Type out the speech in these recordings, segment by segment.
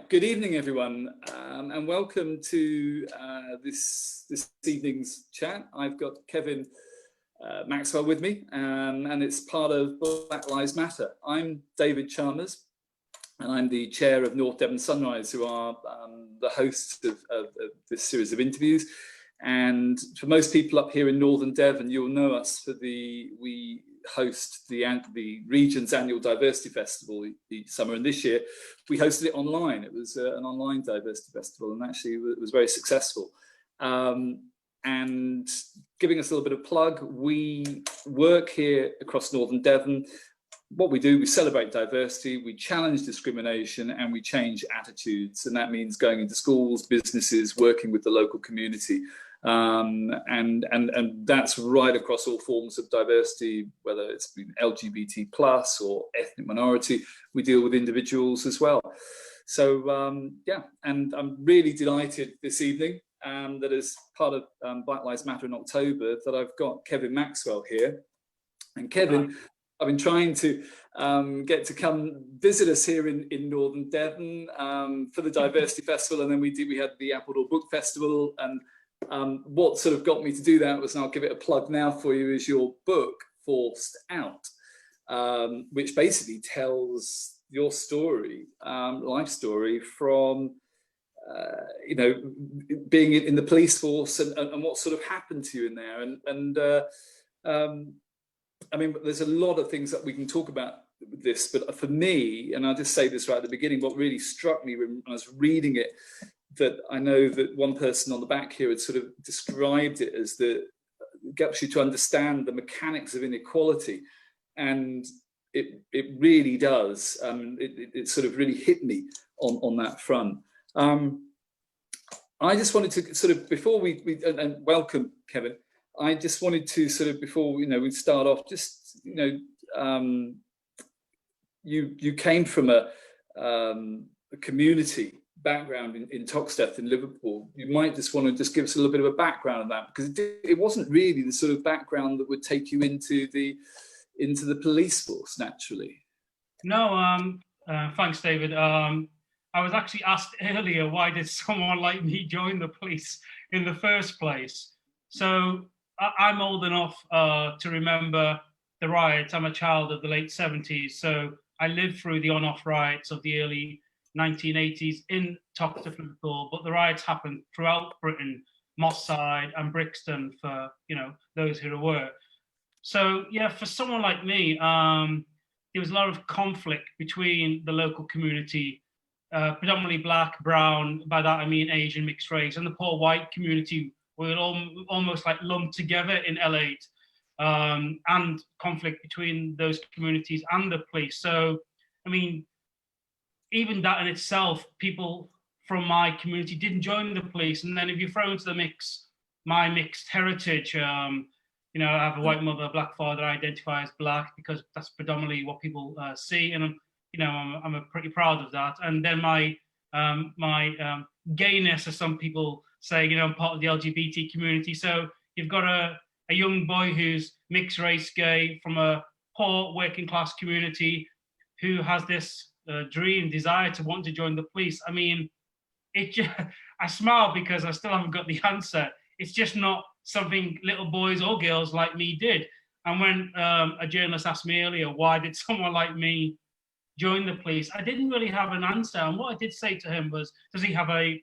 Good evening, everyone, and welcome to this evening's chat. I've got Kevin Maxwell with me, and it's part of Black Lives Matter. I'm David Chalmers, and I'm the chair of North Devon Sunrise, who are the hosts of this series of interviews. And for most people up here in Northern Devon, you'll know us for we host the region's annual diversity festival each summer, and this year we hosted it online. It was an online diversity festival, and actually it was very successful. And giving us a little bit of plug, we work here across Northern Devon. What we do, we celebrate diversity, we challenge discrimination, and we change attitudes. And that means going into schools, businesses, working with the local community. And that's right across all forms of diversity, whether it's been LGBT plus or ethnic minority. We deal with individuals as well. So yeah, and I'm really delighted this evening that as part of Black Lives Matter in October, that I've got Kevin Maxwell here. And Kevin, I've been trying to get to come visit us here in Northern Devon for the Diversity Festival, and then we had the Appledore Book Festival. And what sort of got me to do that was, and I'll give it a plug now for you, is your book, Forced Out, which basically tells your story, life story from, you know, being in the police force and what sort of happened to you in there. And I mean, there's a lot of things that we can talk about with this, but for me, and I'll just say this right at the beginning, what really struck me when I was reading it, that I know that one person on the back here had sort of described it as gets you to understand the mechanics of inequality, and it really does. It sort of really hit me on that front. I just wanted to sort of, before we and welcome Kevin, I just wanted to sort of, before we start off, just you came from a community background in Toxteth in Liverpool. You might just want to just give us a little bit of a background on that, because it wasn't really the sort of background that would take you into the police force naturally. No, thanks, David. I was actually asked earlier, why did someone like me join the police in the first place? So I'm old enough to remember the riots. I'm a child of the late 70s, so I lived through the on-off riots of the early 1980s in Toxteth, Liverpool, but the riots happened throughout Britain, Moss Side and Brixton, for those who are aware. So yeah, for someone like me, there was a lot of conflict between the local community, predominantly black, brown, by that I mean Asian, mixed race, and the poor white community were almost like lumped together in L8, and conflict between those communities and the police. So, I mean, even that in itself, people from my community didn't join the police. And then if you throw into the mix my mixed heritage, I have a white mother, a black father, I identify as black because that's predominantly what people see, and I'm pretty proud of that. And then my gayness, as some people say, I'm part of the LGBT community. So you've got a young boy who's mixed race gay from a poor working class community who has this dream, desire to want to join the police. I mean, I smile because I still haven't got the answer. It's just not something little boys or girls like me did. And when a journalist asked me earlier, why did someone like me join the police, I didn't really have an answer. And what I did say to him was, does he have a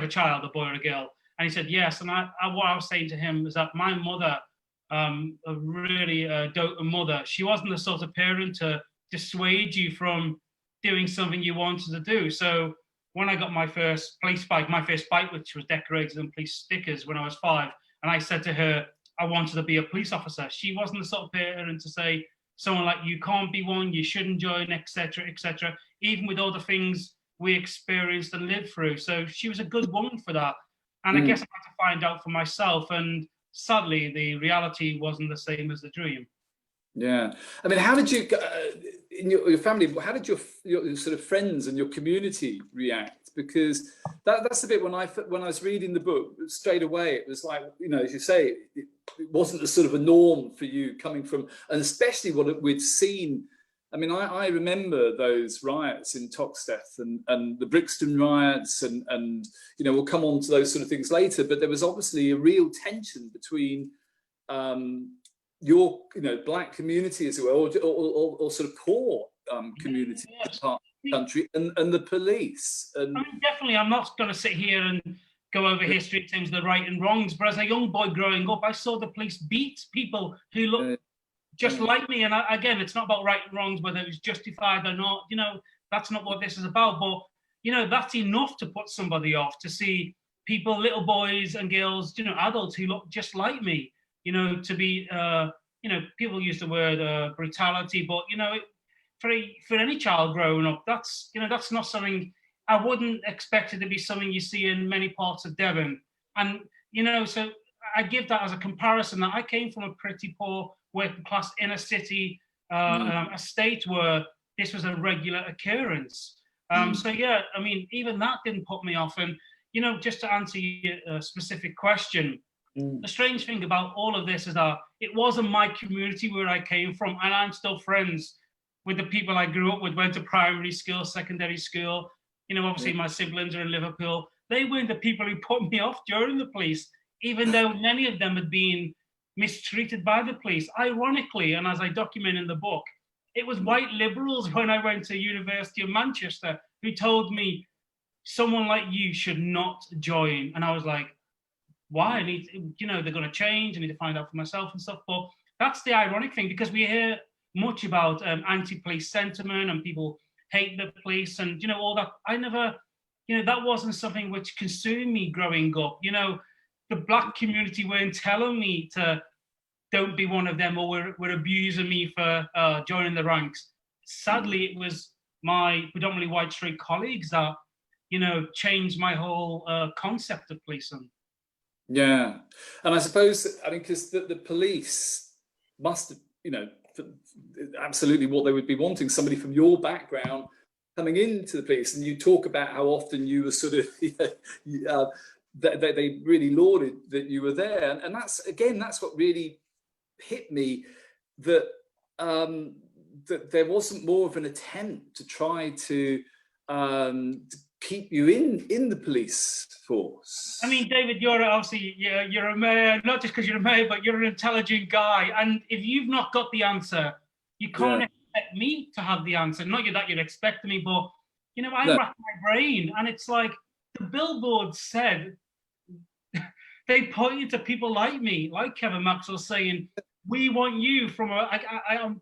child, a boy or a girl? And he said yes. And what I was saying to him was that my mother, a really dope mother, she wasn't the sort of parent to dissuade you from doing something you wanted to do. So when I got my first police bike, which was decorated in police stickers when I was 5, and I said to her I wanted to be a police officer, she wasn't the sort of parent to say, someone like you can't be one, you shouldn't join, etc., etc., even with all the things we experienced and lived through. So she was a good woman for that. And I guess I had to find out for myself. And sadly, the reality wasn't the same as the dream. Yeah. I mean, how did you, in your family, how did your sort of friends and your community react? Because that's the bit when I was reading the book, straight away, it was like, as you say, it wasn't a sort of a norm for you coming from, and especially what we'd seen I mean, I remember those riots in Toxteth and the Brixton riots, and you know, we'll come on to those sort of things later, but there was obviously a real tension between your, you know, black community, as it were, or sort of poor community part of the country, and the police. And I mean, definitely, I'm not going to sit here and go over history in terms of the right and wrongs, but as a young boy growing up, I saw the police beat people who looked just like me. And again, it's not about right and wrongs, whether it was justified or not. You know, that's not what this is about. But, you know, that's enough to put somebody off, to see people, little boys and girls, you know, adults who look just like me, you know, to be, you know, people use the word brutality, but, you know, for any child growing up, that's, you know, that's not something, I wouldn't expect it to be something you see in many parts of Devon. And, you know, so I give that as a comparison, that I came from a pretty poor working class inner city estate where this was a regular occurrence. So yeah, I mean, even that didn't put me off. And, you know, just to answer your specific question, the strange thing about all of this is that it wasn't my community where I came from, and I'm still friends with the people I grew up with, went to primary school, secondary school. You know, obviously my siblings are in Liverpool. They weren't the people who put me off during the police, even though many of them had been mistreated by the police. Ironically, and as I document in the book, it was white liberals when I went to University of Manchester who told me, someone like you should not join. And I was like, why? I need to, you know, they're going to change. I need to find out for myself and stuff. But that's the ironic thing, because we hear much about anti-police sentiment and people hate the police and, you know, all that. I never, you know, that wasn't something which consumed me growing up. You know, the black community weren't telling me to don't be one of them, or were abusing me for joining the ranks. Sadly, it was my predominantly white straight colleagues that, you know, changed my whole concept of policing. Yeah, and I suppose, I mean, because the police must have, you know, absolutely what they would be wanting, somebody from your background coming into the police. And you talk about how often you were sort of, they really lauded that you were there. And that's, again, that's what really hit me, that that there wasn't more of an attempt to try to keep you in the police force. I mean, David, you're obviously, you're a mayor, not just because you're a mayor, but you're an intelligent guy. And if you've not got the answer, you can't expect me to have the answer. Not that you'd expect me, but, you know, I rack my brain, and it's like the billboard said, they pointed to people like me, like Kevin Maxwell, saying, we want you from I'm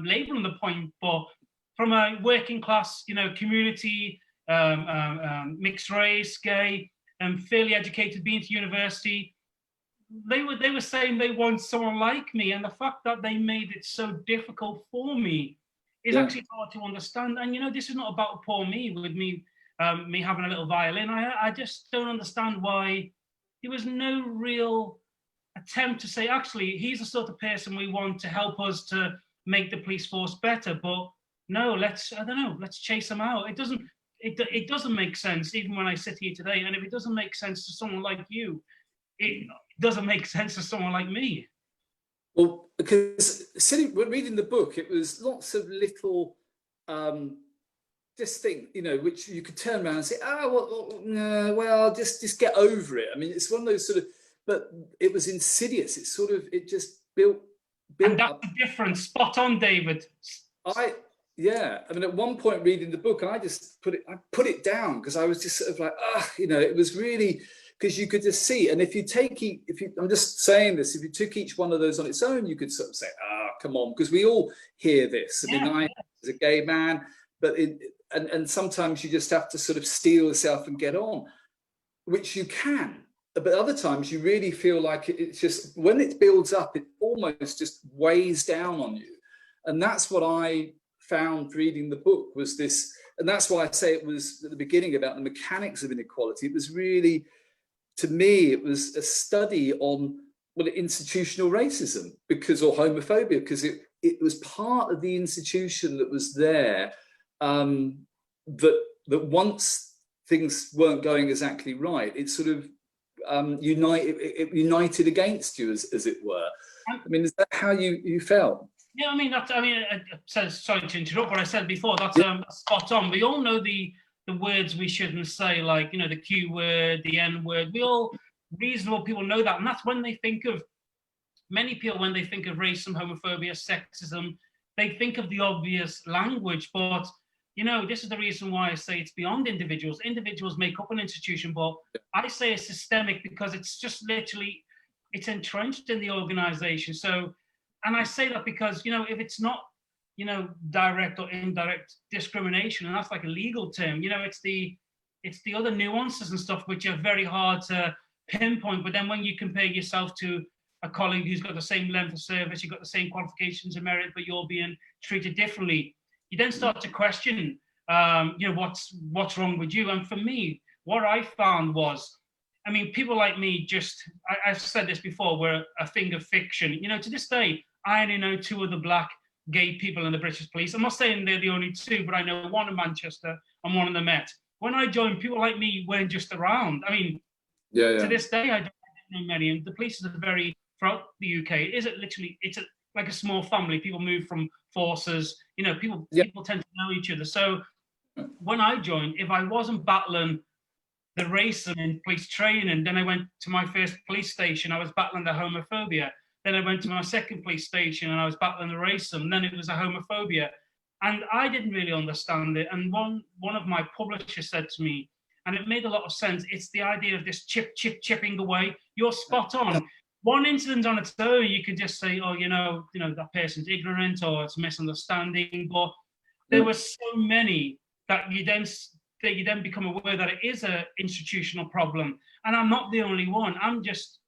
labeling the point, but from a working class, you know, community, mixed race, gay, and fairly educated, being to university. They were saying they want someone like me, and the fact that they made it so difficult for me is actually hard to understand. And, you know, this is not about poor me, with me me having a little violin. I just don't understand why there was no real attempt to say, actually, he's the sort of person we want to help us to make the police force better. But no, let's chase them out. It doesn't make sense, even when I sit here today. And if it doesn't make sense to someone like you, it doesn't make sense to someone like me. Well, because when reading the book, it was lots of little just think, you know, which you could turn around and say, well, just get over it. I mean, it's one of those sort of, but it was insidious. It sort of, it just built and that's up. the difference. Spot on, David. Yeah, I mean, at one point reading the book, I just put it down, because I was just sort of like, you know, it was really, because you could just see. And if you I'm just saying this, if you took each one of those on its own, you could sort of say, come on, because we all hear this. I mean, I as a gay man, but and sometimes you just have to sort of steel yourself and get on, which you can. But other times you really feel like it's just, when it builds up, it almost just weighs down on you. And that's what I found reading the book, was this, and that's why I say it was at the beginning about the mechanics of inequality. It was really, to me, it was a study on, well, institutional racism, or homophobia, because it was part of the institution that was there, that once things weren't going exactly right, it sort of united against you, as it were. I mean, is that how you felt? Yeah, I mean, I said, sorry to interrupt, but I said before, that's Yeah. spot on. We all know the words we shouldn't say, like, you know, the Q word, the N word. We all, reasonable people know that. And that's when they think of, many people, when they think of racism, homophobia, sexism, they think of the obvious language. But, you know, this is the reason why I say it's beyond individuals. Individuals make up an institution, but I say it's systemic because it's just literally, it's entrenched in the organization. So, and I say that because, you know, if it's not, you know, direct or indirect discrimination, and that's like a legal term, you know, it's the other nuances and stuff which are very hard to pinpoint. But then when you compare yourself to a colleague who's got the same length of service, you've got the same qualifications and merit, but you're being treated differently, you then start to question, you know, what's wrong with you. And for me, what I found was, I mean, people like me just, I've said this before, we're a thing of fiction. You know, to this day, I only know 2 other black gay people in the British police. I'm not saying they're the only 2, but I know 1 in Manchester and 1 in the Met. When I joined, people like me weren't just around. I mean, to this day, I don't know many. And the police is very, throughout the UK, it's like a small family. People move from forces, you know, people tend to know each other. So when I joined, if I wasn't battling the racism in police training, then I went to my first police station, I was battling the homophobia. Then I went to my second police station and I was battling the racism. Then it was a homophobia. And I didn't really understand it. And one of my publishers said to me, and it made a lot of sense, it's the idea of this chipping away. You're spot on. One incident on its own, you could just say, oh, you know, that person's ignorant or it's misunderstanding. But there were so many that you then become aware that it is an institutional problem. And I'm not the only one. I'm just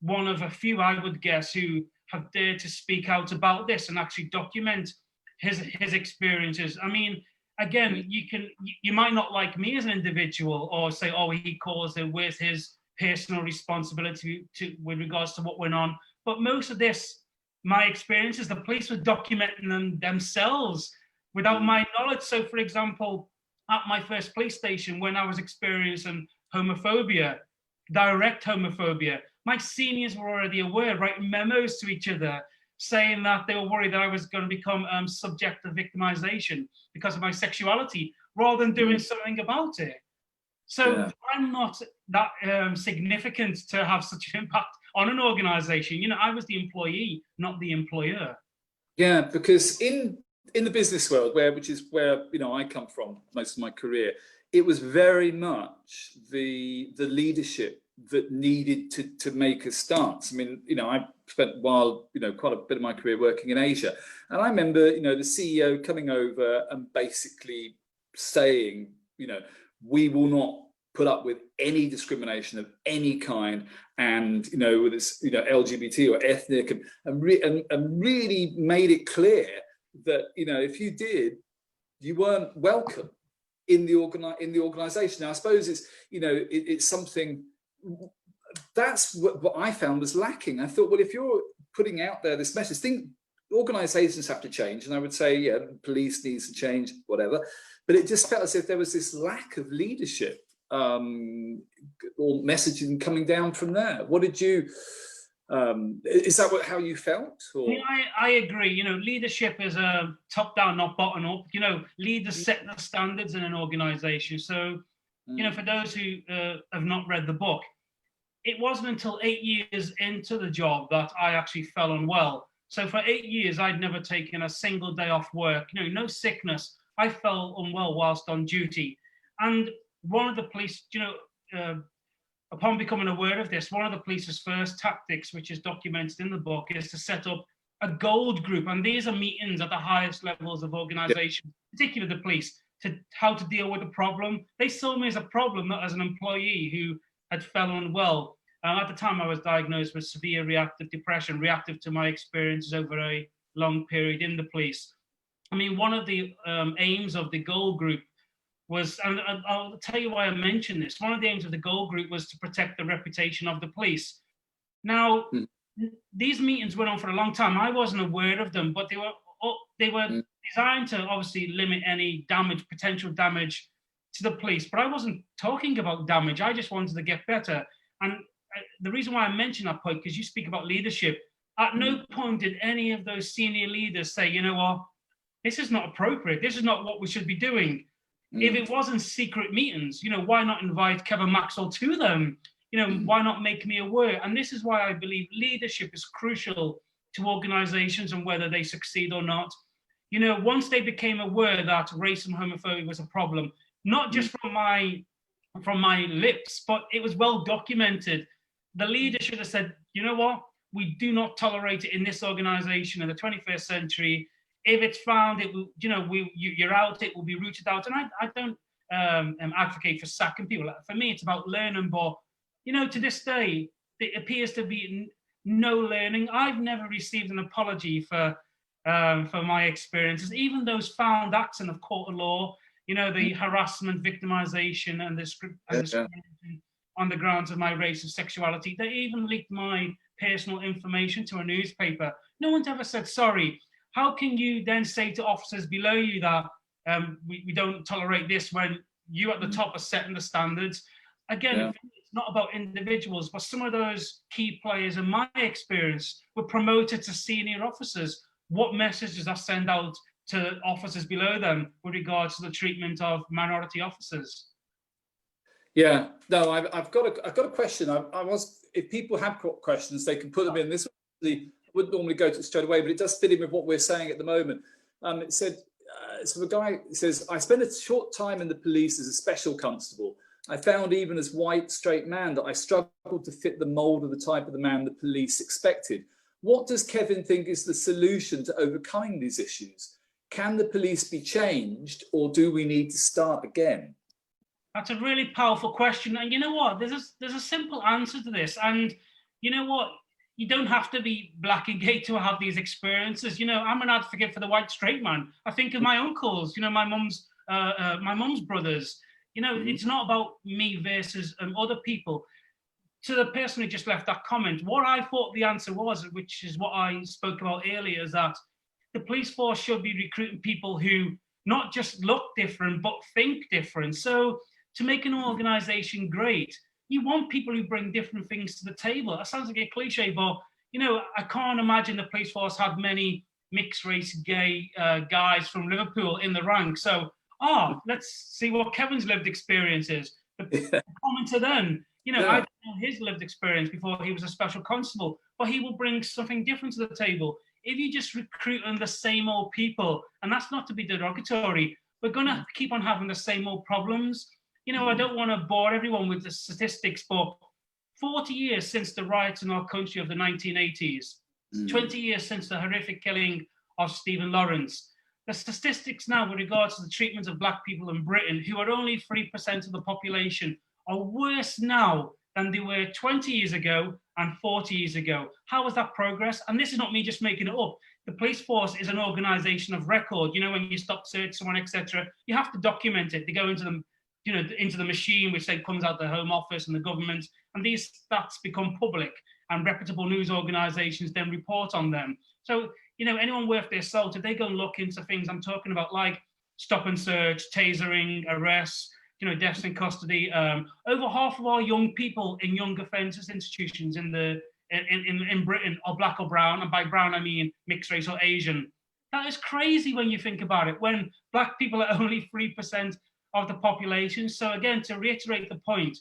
one of a few, I would guess, who have dared to speak out about this and actually document his experiences. I mean, again, you might not like me as an individual or say, oh, he caused it, where's his personal responsibility with regards to what went on. But most of this, my experiences, the police were documenting them themselves without my knowledge. So, for example, at my first police station, when I was experiencing homophobia, direct homophobia, my seniors were already aware, writing memos to each other, saying that they were worried that I was going to become subject to victimization because of my sexuality, rather than doing something about it. So I'm not that significant to have such an impact on an organization. You know, I was the employee, not the employer. Yeah, because in the business world, which is where, you know, I come from most of my career, it was very much the leadership that needed to make a stance. I mean, you know, I spent a while, you know, quite a bit of my career working in Asia, and I remember, you know, the CEO coming over and basically saying, you know, we will not put up with any discrimination of any kind, and, you know, whether it's, you know, LGBT or ethnic, and really made it clear that, you know, if you did, you weren't welcome in the organization. Now, I suppose it's, you know, it's something that's what I found was lacking. I thought, well, if you're putting out there this message, organizations have to change, and I would say, yeah, police needs to change, whatever. But it just felt as if there was this lack of leadership or messaging coming down from there. What did you? Is that how you felt? Or? Yeah, I agree. You know, leadership is a top-down, not bottom-up. You know, leaders set the standards in an organization. So, you know, for those who have not read the book, it wasn't until 8 years into the job that I actually fell unwell. So for 8 years, I'd never taken a single day off work. You know, no sickness. I fell unwell whilst on duty. And one of the police, you know, upon becoming aware of this, one of the police's first tactics, which is documented in the book, is to set up a gold group. And these are meetings at the highest levels of organization, particularly the police, to how to deal with the problem. They saw me as a problem, not as an employee who had fell unwell. At the time, I was diagnosed with severe reactive depression, reactive to my experiences over a long period in the police. I mean, one of the aims of the gold group was, and I'll tell you why I mention this, one of the aims of the gold group was to protect the reputation of the police. Now, these meetings went on for a long time. I wasn't aware of them, but they were designed to obviously limit any damage, potential damage to the police. But I wasn't talking about damage. I just wanted to get better. And the reason why I mention that point, because you speak about leadership, At no point did any of those senior leaders say, you know what, this is not appropriate. This is not what we should be doing. If it wasn't secret meetings, you know, why not invite Kevin Maxwell to them? You know, why not make me aware? And this is why I believe leadership is crucial to organizations and whether they succeed or not. You know, once they became aware that race and homophobia was a problem, not just from my lips, but it was well documented, the leader should have said, you know what, we do not tolerate it in this organization in the 21st century. If it's found, it will, you know, you're out, it will be rooted out. And I don't advocate for sacking people. For me, it's about learning. But, you know, to this day, it appears to be no learning. I've never received an apology for my experiences, even those found acts in the court of law, you know, the harassment, victimization, and discrimination on the grounds of my race and sexuality. They even leaked my personal information to a newspaper. No one's ever said sorry. How can you then say to officers below you that we don't tolerate this when you at the top are setting the standards? Again, it's not about individuals, but some of those key players, in my experience, were promoted to senior officers. What message does that send out to officers below them with regards to the treatment of minority officers? Yeah, no, I've got a question. If people have questions, they can put them in. This wouldn't normally go to it straight away, but it does fit in with what we're saying at the moment. It said, so the guy says, I spent a short time in the police as a special constable. I found even as white, straight man that I struggled to fit the mold of the type of the man the police expected. What does Kevin think is the solution to overcoming these issues? Can the police be changed, or do we need to start again? That's a really powerful question. And you know what? There's a simple answer to this. And you know what? You don't have to be black and gay to have these experiences. You know, I'm an advocate for the white straight man. I think of my uncles, you know, my mum's brothers. You know, it's not about me versus other people. To the person who just left that comment, what I thought the answer was, which is what I spoke about earlier, is that the police force should be recruiting people who not just look different, but think different. So to make an organization great, you want people who bring different things to the table. That sounds like a cliche, but you know, I can't imagine the police force had many mixed race gay guys from Liverpool in the ranks. So, let's see what Kevin's lived experience is. The commenter then, you know, I don't know his lived experience before he was a special constable, but he will bring something different to the table. If you just recruit on the same old people, and that's not to be derogatory, we're going to keep on having the same old problems. You know, I don't want to bore everyone with the statistics, but 40 years since the riots in our country of the 1980s, 20 years since the horrific killing of Stephen Lawrence, the statistics now with regards to the treatment of black people in Britain, who are only 3% of the population, are worse now than they were 20 years ago and 40 years ago. How is that progress? And this is not me just making it up. The police force is an organization of record. You know, when you stop, search someone, etc., you have to document it. They go into them, you know, into the machine, which then comes out the Home Office and the government, and these stats become public, and reputable news organizations then report on them. So, you know, anyone worth their salt, if they go and look into things I'm talking about, like stop and search, tasering, arrests, you know, deaths in custody, over half of our young people in young offences institutions in Britain are black or brown, and by brown I mean mixed race or Asian. That is crazy when you think about it, when black people are only 3% of the population. So again, to reiterate the point,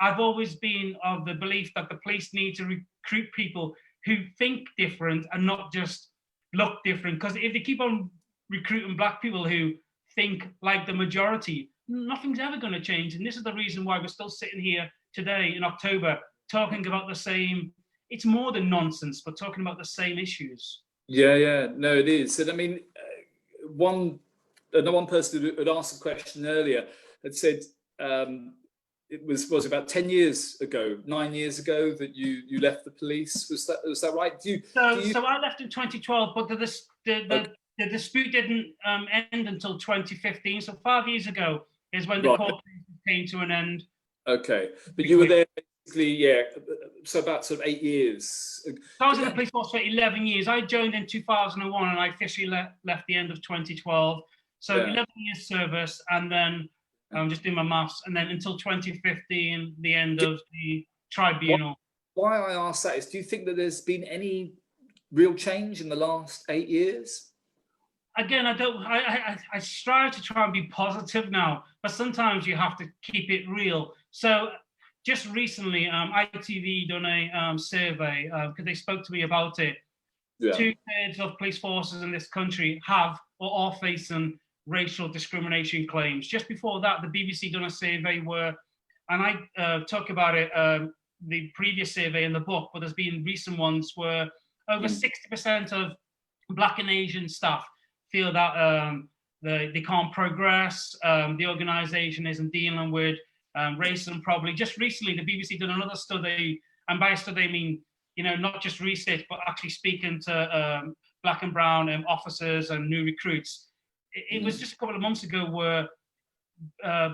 I've always been of the belief that the police need to recruit people who think different and not just look different. Because if they keep on recruiting black people who think like the majority, nothing's ever going to change. And this is the reason why we're still sitting here today in October talking about the same, it's more than nonsense, but talking about the same issues. Yeah, no, it is. And I mean, one person who had asked a question earlier had said it was about 10 years ago, 9 years ago that you left the police. Was that right? So I left in 2012, but the dispute didn't end until 2015. So 5 years ago is when the court came to an end. Okay, but you were there basically, so about sort of 8 years. So I was in the police force for 11 years. I joined in 2001 and I officially left the end of 2012. So 11 years service, and then just doing my maths, and then until 2015, the end of the tribunal. Why I ask that is, do you think that there's been any real change in the last 8 years? Again, I strive to try and be positive now, but sometimes you have to keep it real. So just recently, ITV done a survey, because they spoke to me about it. Yeah. 2/3 of police forces in this country have or are facing racial discrimination claims. Just before that, the BBC done a survey where, and I talk about it, the previous survey in the book, but there's been recent ones where over 60% of Black and Asian staff feel that they can't progress, the organisation isn't dealing with racism properly. Just recently, the BBC did another study, and by study I mean, you know, not just research, but actually speaking to Black and brown officers and new recruits. It was just a couple of months ago where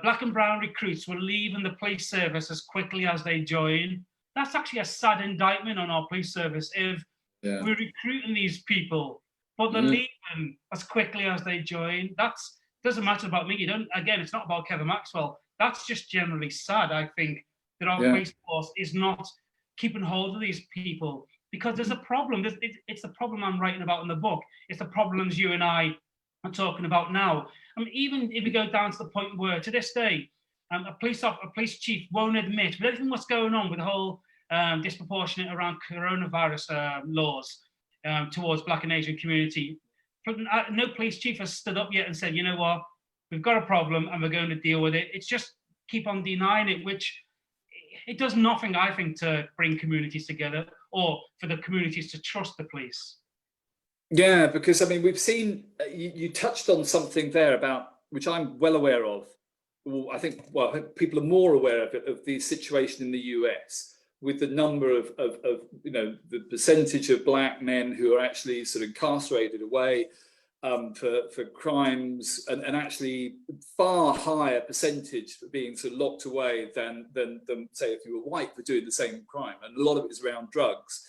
Black and brown recruits were leaving the police service as quickly as they joined. That's actually a sad indictment on our police service. If we're recruiting these people, but they're leaving as quickly as they join, that's doesn't matter about me. You don't. Again, it's not about Kevin Maxwell. That's just generally sad. I think that our police force is not keeping hold of these people, because there's a problem. It's the problem I'm writing about in the book. It's the problems you and I are talking about now. I mean, even if we go down to the point where, to this day, a police chief won't admit, with everything what's going on with the whole disproportionate around coronavirus laws towards Black and Asian community, no police chief has stood up yet and said, you know what, we've got a problem and we're going to deal with it. It's just keep on denying it, which it does nothing, I think, to bring communities together or for the communities to trust the police. Yeah, because I mean, we've seen, you touched on something there about, which I'm well aware of. Well, I think people are more aware of it, of the situation in the US, with the number of you know, the percentage of Black men who are actually sort of incarcerated away for crimes, and actually far higher percentage for being sort of locked away than say if you were white for doing the same crime, and a lot of it is around drugs.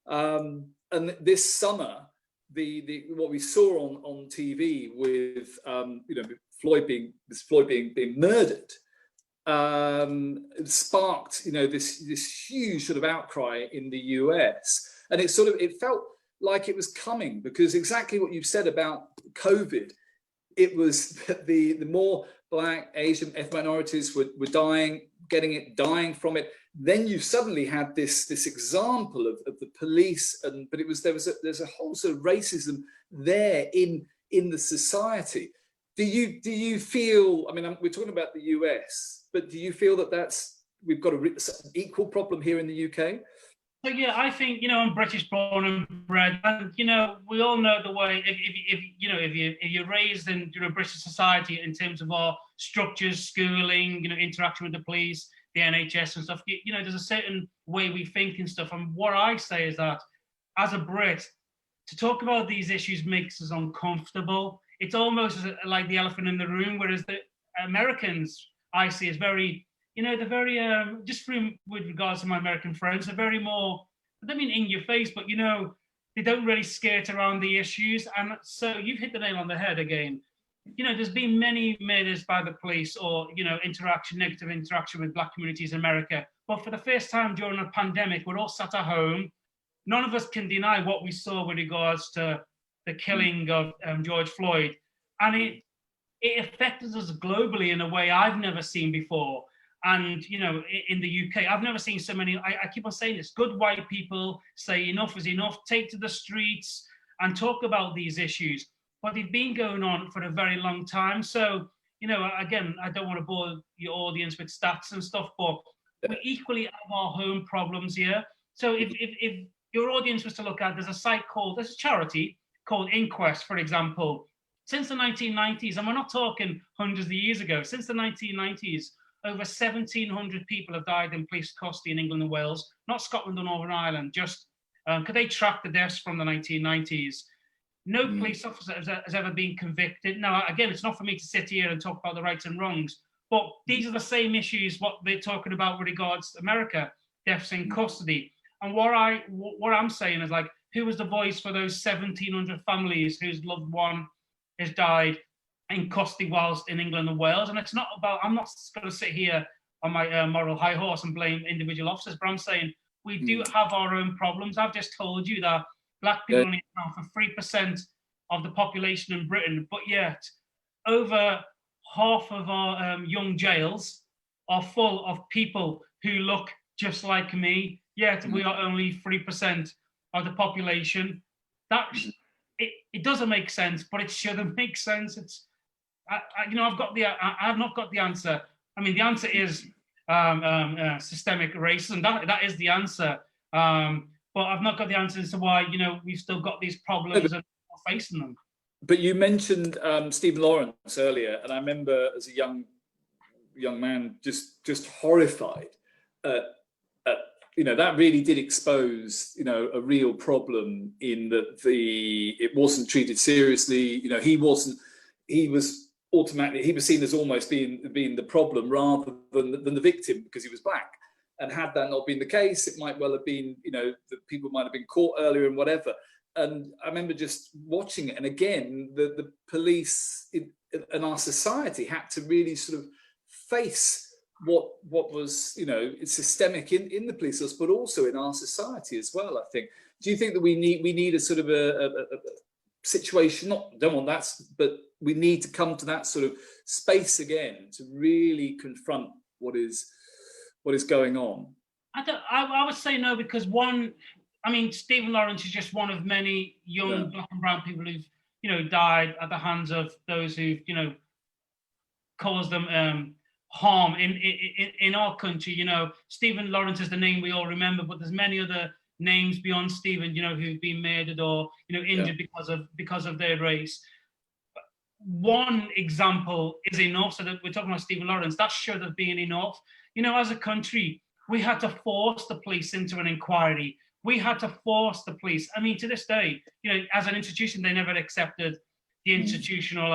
And this summer, what we saw on TV with you know, Floyd being murdered, sparked, you know, this huge sort of outcry in the US, and it felt like it was coming, because exactly what you've said about COVID, it was the more Black, Asian, ethnic minorities were dying from it. Then you suddenly had this example of the police, but there's a whole sort of racism there in the society. Do you feel? I mean, we're talking about the US, but do you feel that we've got an equal problem here in the UK? So yeah, I think, you know, I'm British born and bred, and you know, we all know the way. If you're raised in, you know, British society in terms of our structures, schooling, you know, interaction with the police, the NHS and stuff, you know, there's a certain way we think and stuff. And what I say is that, as a Brit, to talk about these issues makes us uncomfortable. It's almost like the elephant in the room. Whereas the Americans, I see, as very, you know, they're very, just with regards to my American friends, they're very more, I don't mean in your face, but, you know, they don't really skirt around the issues. And so you've hit the nail on the head again. You know, there's been many murders by the police, or, you know, negative interaction with Black communities in America. But for the first time during a pandemic, we're all sat at home. None of us can deny what we saw with regards to the killing of George Floyd. And it affected us globally in a way I've never seen before. And, you know, in the UK, I've never seen so many, I keep on saying this, good white people say enough is enough, take to the streets and talk about these issues. But they've been going on for a very long time. So, you know, again, I don't want to bore your audience with stats and stuff, but we equally have our home problems here. So if your audience was to look at, there's a charity called Inquest, for example. Since the 1990s, and we're not talking hundreds of years ago, since the 1990s, over 1,700 people have died in police custody in England and Wales, not Scotland or Northern Ireland, just because they tracked the deaths from the 1990s. No police officer has ever been convicted. Now, again, it's not for me to sit here and talk about the rights and wrongs, but these are the same issues what they're talking about with regards to America, deaths in custody. And what I'm saying is, like, who was the voice for those 1,700 families whose loved one has died in custody whilst in England and Wales? And it's not about, I'm not going to sit here on my moral high horse and blame individual officers, but I'm saying we do have our own problems. I've just told you that Black people only account for 3% of the population in Britain, but yet over half of our young jails are full of people who look just like me, yet we are only 3% of the population. That it doesn't make sense, but it shouldn't make sense. It's you know, I've not got the answer. I mean, the answer is systemic racism. That is the answer. But I've not got the answer as to why, you know, we've still got these problems and we're facing them. But you mentioned Stephen Lawrence earlier, and I remember as a young man just horrified at you know, that really did expose, you know, a real problem in that it wasn't treated seriously. You know, he was seen as almost being the problem rather than the victim because he was black. And had that not been the case, it might well have been, you know, that people might have been caught earlier and whatever. And I remember just watching it. And again, the police and our society had to really sort of face what was, you know, it's systemic in the police force, but also in our society as well, I think. Do you think that we need a sort of a situation, don't want that, but we need to come to that sort of space again to really confront what is going on? I would say no, because I mean, Stephen Lawrence is just one of many young black and brown people who've, you know, died at the hands of those who've, you know, caused them harm in our country. You know, Stephen Lawrence is the name we all remember, but there's many other names beyond Stephen, you know, who've been murdered or, you know, injured because of their race. One example is enough. So that we're talking about Stephen Lawrence, that should have been enough. You know, as a country, we had to force the police into an inquiry. We had to force the police. I mean, to this day, you know, as an institution, they never accepted the institutional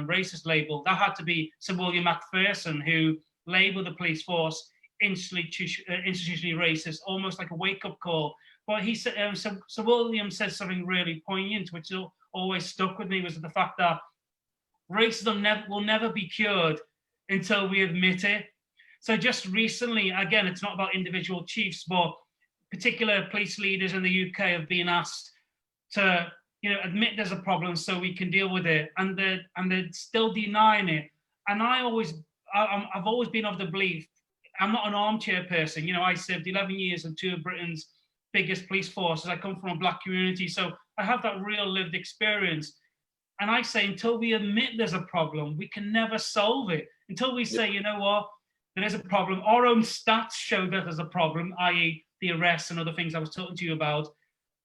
racist label. That had to be Sir William Macpherson, who labeled the police force institutionally racist, almost like a wake-up call. But he said, Sir William said something really poignant, which always stuck with me, was the fact that racism will never be cured until we admit it. So just recently, again, it's not about individual chiefs, but particular police leaders in the UK have been asked to, you know, admit there's a problem so we can deal with it, and they're still denying it. And I've always been of the belief, I'm not an armchair person. You know, I served 11 years in two of Britain's biggest police forces. I come from a black community, so I have that real lived experience. And I say, until we admit there's a problem, we can never solve it. Until we say, you know what, there is a problem. Our own stats show that there's a problem, i.e. the arrests and other things I was talking to you about.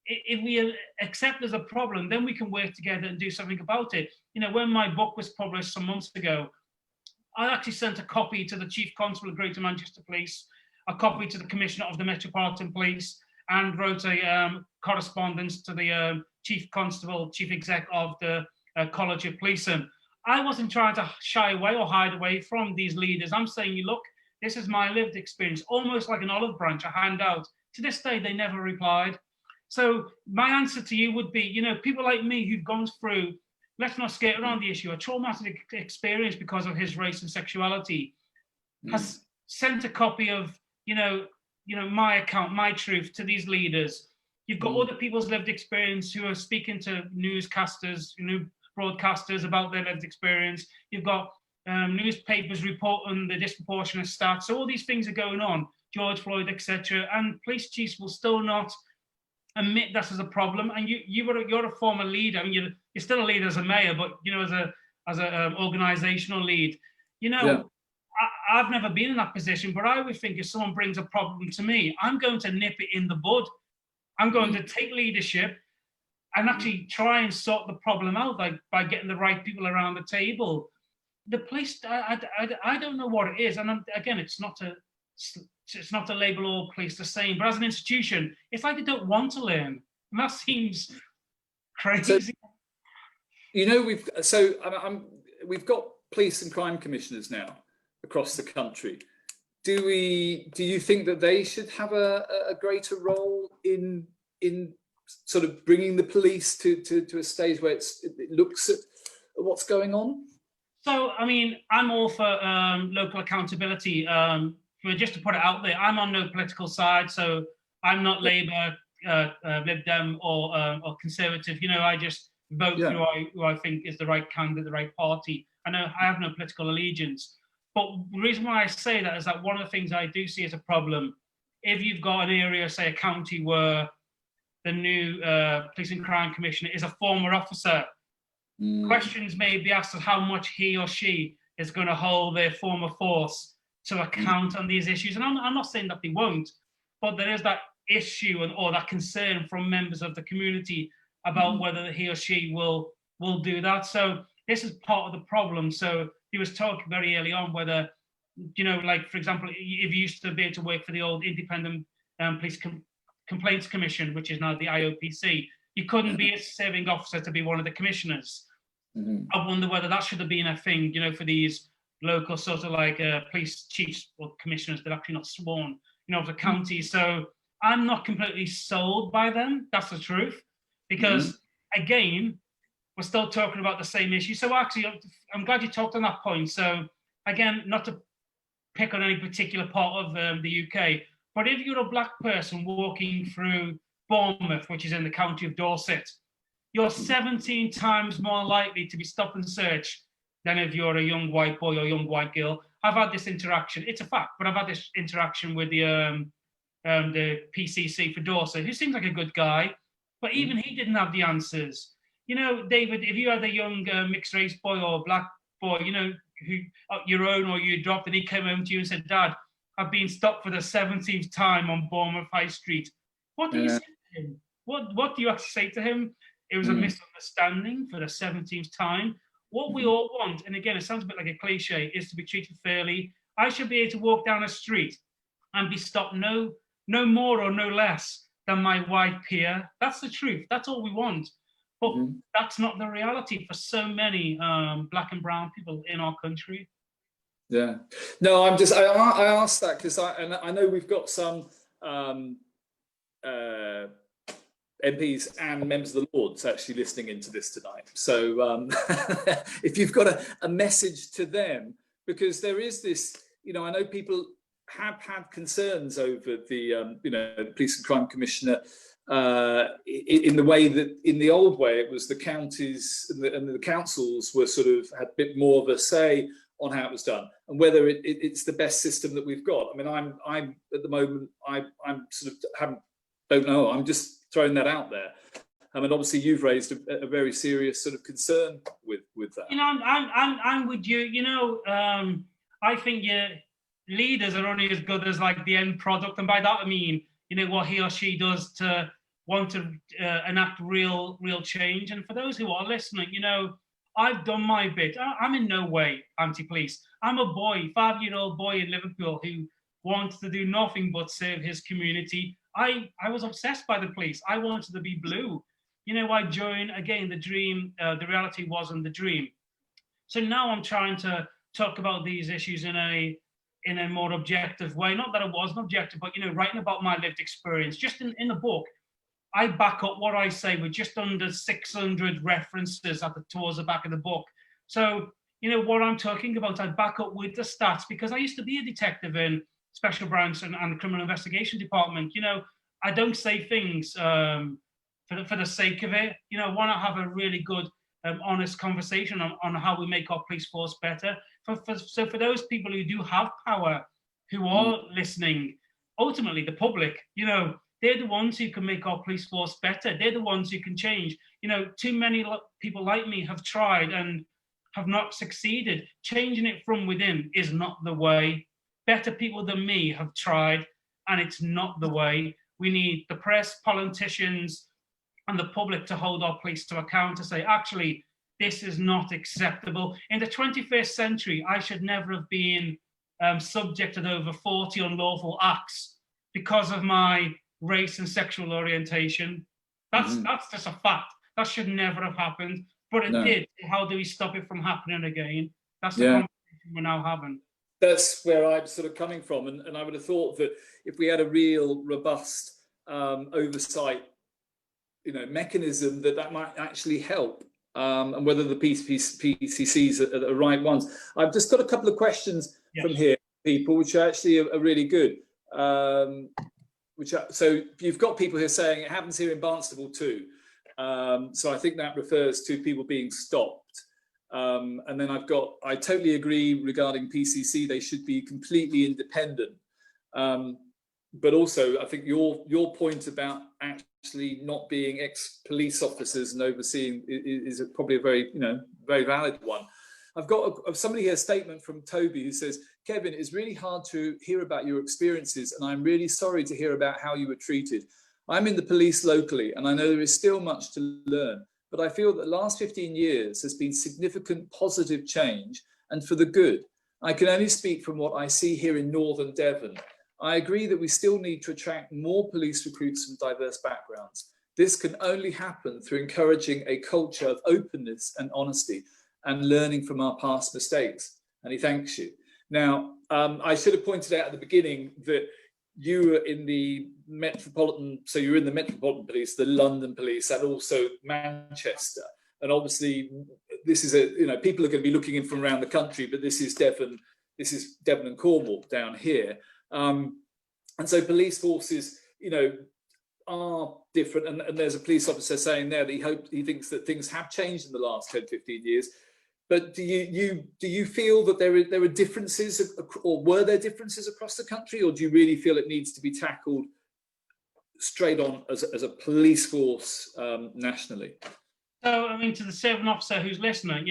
If we accept there's a problem, then we can work together and do something about it. You know, when my book was published some months ago, I actually sent a copy to the Chief Constable of Greater Manchester Police, a copy to the Commissioner of the Metropolitan Police, and wrote a correspondence to the Chief Constable, Chief Exec of the College of Police. And I wasn't trying to shy away or hide away from these leaders. I'm saying, look, this is my lived experience, almost like an olive branch I hand out. To this day, they never replied. So my answer to you would be, you know, people like me who've gone through, let's not skate around the issue, a traumatic experience because of his race and sexuality, has sent a copy of, you know, my account, my truth to these leaders. You've got other people's lived experience who are speaking to newscasters, you know, broadcasters about their lived experience. You've got newspapers reporting the disproportionate stats. So all these things are going on, George Floyd, etc. And police chiefs will still not admit that as a problem. And you're a former leader. I mean, you're still a leader as a mayor, but you know, as a organizational lead, you know, I've never been in that position. But I would think if someone brings a problem to me, I'm going to nip it in the bud. I'm going to take leadership and actually try and sort the problem out, like by getting the right people around the table. The police, I don't know what it is, and again, it's not to label all police the same, but as an institution, it's like they don't want to learn, and that seems crazy. So, you know, we've got police and crime commissioners now across the country. Do you think that they should have a greater role in sort of bringing the police to a stage where it looks at what's going on? So, I mean, I'm all for local accountability. Just to put it out there, I'm on no political side, so I'm not Labour, Lib Dem or Conservative. You know, I just vote who I think is the right candidate, the right party. I know I have no political allegiance. But the reason why I say that is that one of the things I do see as a problem, if you've got an area, say a county, where the new Police and Crime Commissioner is a former officer, questions may be asked of how much he or she is going to hold their former force to account on these issues. And I'm not saying that they won't, but there is that issue or that concern from members of the community about whether he or she will do that. So this is part of the problem. So he was talking very early on whether, you know, like, for example, if you used to be able to work for the old Independent Police Complaints Commission, which is now the IOPC, you couldn't be a serving officer to be one of the commissioners. I wonder whether that should have been a thing, you know, for these local sort of like police chiefs or commissioners that are actually not sworn, you know, of the county. So I'm not completely sold by them. That's the truth, because again, we're still talking about the same issue. So actually, I'm glad you talked on that point. So again, not to pick on any particular part of the UK, but if you're a black person walking through Bournemouth, which is in the county of Dorset, you're 17 times more likely to be stopped and searched than if you're a young white boy or young white girl. I've had this interaction. It's a fact, but I've had this interaction with the PCC for Dorset, who seems like a good guy, but even he didn't have the answers. You know, David, if you had a young mixed race boy or black boy, you know, who your own or you dropped, and he came home to you and said, "Dad, I've been stopped for the 17th time on Bournemouth High Street." What do you say to him? What do you have to say to him? It was a misunderstanding for the 17th time. What we all want, and again, it sounds a bit like a cliche, is to be treated fairly. I should be able to walk down a street and be stopped no more or no less than my white peer. That's the truth. That's all we want. But that's not the reality for so many black and brown people in our country. Yeah. No, I asked that because I know we've got some MPs and members of the Lords actually listening into this tonight. So if you've got a message to them, because there is this, you know, I know people have had concerns over the, you know, the Police and Crime Commissioner in the way that in the old way it was the counties and the councils were sort of had a bit more of a say on how it was done and whether it's the best system that we've got. I mean, I'm at the moment I'm sort of don't know. I'm just throwing that out there. I mean, obviously you've raised a very serious sort of concern with that. You know, I'm with you. You know, I think your leaders are only as good as like the end product, and by that I mean, you know, what he or she does to want to enact real change. And for those who are listening, you know, I've done my bit. I'm in no way anti-police. I'm a boy, 5-year-old boy in Liverpool who wants to do nothing but serve his community. I was obsessed by the police. I wanted to be blue. You know, I joined, again, the dream, the reality wasn't the dream. So now I'm trying to talk about these issues in a more objective way. Not that it wasn't objective, but, you know, writing about my lived experience. Just in the book, I back up what I say with just under 600 references towards the back of the book. So, you know, what I'm talking about, I back up with the stats, because I used to be a detective in Special Branch and the Criminal Investigation Department. You know, I don't say things for the sake of it. You know, I want to have a really good, honest conversation on how we make our police force better. So for those people who do have power, who are listening, ultimately the public, you know, they're the ones who can make our police force better. They're the ones who can change. You know, too many people like me have tried and have not succeeded. Changing it from within is not the way. Better people than me have tried, and it's not the way. We need the press, politicians, and the public to hold our police to account, to say, actually, this is not acceptable. In the 21st century, I should never have been subjected over 40 unlawful acts because of my race and sexual orientation. That's just a fact. That should never have happened, but it did. How do we stop it from happening again? That's the conversation we're now having. That's where I'm sort of coming from, and I would have thought that if we had a real robust oversight, you know, mechanism, that might actually help, and whether the PCCs are the right ones. I've just got a couple of questions from here, people, which are actually are really good. so you've got people here saying it happens here in Barnstable too. So I think that refers to people being stopped. And then I totally agree regarding PCC, they should be completely independent. But also I think your point about actually not being ex-police officers and overseeing is probably a very, very valid one. I've got somebody here, a statement from Toby, who says, Kevin, it's really hard to hear about your experiences, and I'm really sorry to hear about how you were treated. I'm in the police locally, and I know there is still much to learn, but I feel that the last 15 years has been significant positive change, and for the good. I can only speak from what I see here in Northern Devon. I agree that we still need to attract more police recruits from diverse backgrounds. This can only happen through encouraging a culture of openness and honesty, and learning from our past mistakes. And he thanks you. Now, I should have pointed out at the beginning that you were in the Metropolitan, so you're in the Metropolitan Police, the London Police, and also Manchester. And obviously, this is people are going to be looking in from around the country, but this is Devon and Cornwall down here. And so police forces, are different. And there's a police officer saying there that he thinks that things have changed in the last 10, 15 years. But do you feel that there are differences, or were there differences across the country, or do you really feel it needs to be tackled straight on as a police force nationally? So, I mean, to the serving officer who's listening,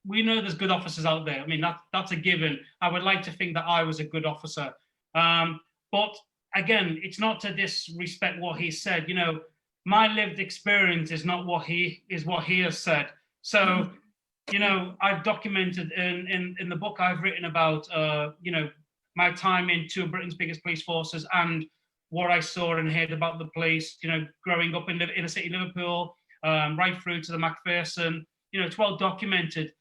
we know there's good officers out there. I mean, that's a given. I would like to think that I was a good officer. But again, it's not to disrespect what he said. My lived experience is not what he has said. So, I've documented in the book I've written about, my time in two of Britain's biggest police forces and what I saw and heard about the police, growing up in inner city Liverpool, right through to the Macpherson. It's well documented.